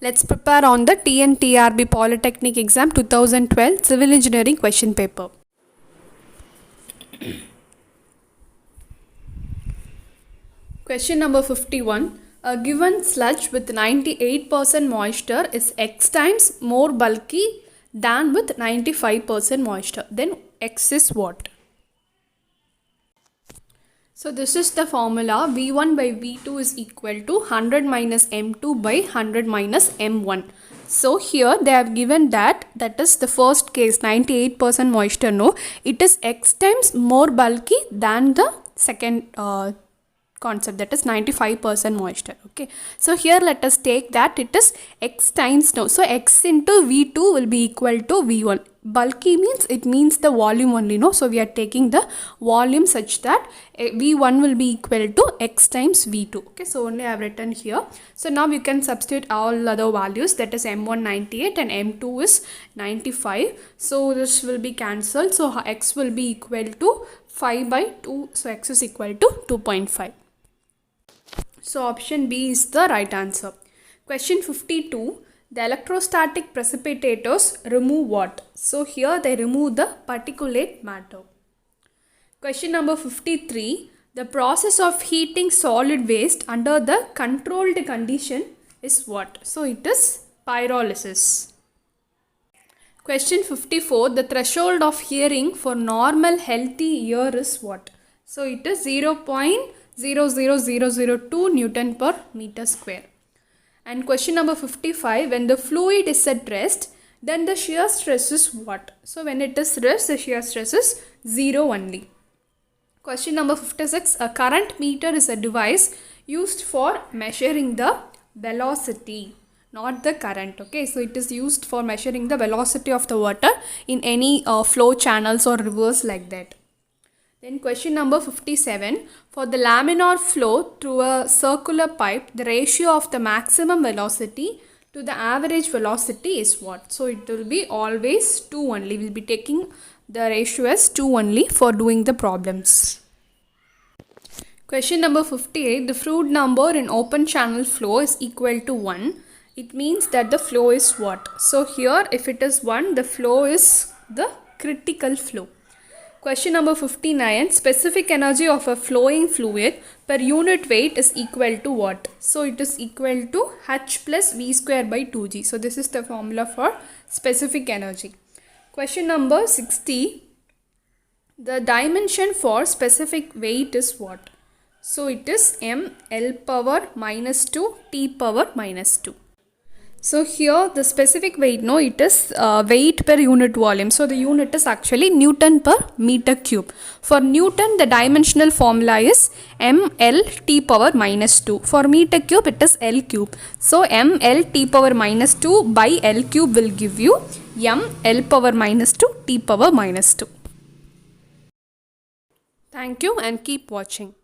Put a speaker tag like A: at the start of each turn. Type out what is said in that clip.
A: Let's prepare on the TNTRB Polytechnic exam 2012 Civil Engineering question paper. Question number 51. A given sludge with 98% moisture is X times more bulky than with 95% moisture. Then X is what? So this is the formula. V1 by V2 is equal to 100 minus M2 by 100 minus M1. So here they have given that is the first case, 98% moisture. No, it is X times more bulky than the second concept, that is 95% moisture. Okay, so here let us take that it is X times no. So X into V2 will be equal to V1. Bulky means it means the volume only, no. So we are taking the volume such that V1 will be equal to X times V2. Okay, so only I have written here. So now you can substitute all other values, that is M1 98 and M2 is 95. So this will be cancelled. So X will be equal to 5 by 2. So X is equal to 2.5. So option B is the right answer. Question 52. The electrostatic precipitators remove what? So here they remove the particulate matter. Question number 53. The process of heating solid waste under the controlled condition is what? So it is pyrolysis. Question 54. The threshold of hearing for normal healthy ear is what? So it is 0.00002 Newton per meter square. And question number 55, when the fluid is at rest, then the shear stress is what? So when it is rest, the shear stress is 0 only. Question number 56, a current meter is a device used for measuring the velocity, not the current. Okay, so it is used for measuring the velocity of the water in any flow channels or rivers like that. Then question number 57, for the laminar flow through a circular pipe, the ratio of the maximum velocity to the average velocity is what? So it will be always 2 only. We will be taking the ratio as 2 only for doing the problems. Question number 58, the Froude number in open channel flow is equal to 1. It means that the flow is what? So here if it is 1, the flow is the critical flow. Question number 59, specific energy of a flowing fluid per unit weight is equal to what? So it is equal to H plus V square by 2G. So this is the formula for specific energy. Question number 60, the dimension for specific weight is what? So it is mL power minus 2 T power minus 2. So here the specific weight, no, it is weight per unit volume. So the unit is actually Newton per meter cube. For Newton, the dimensional formula is mL T power minus 2. For meter cube, it is L cube. So mL T power minus 2 by L cube will give you mL power minus 2 T power minus 2. Thank you and keep watching.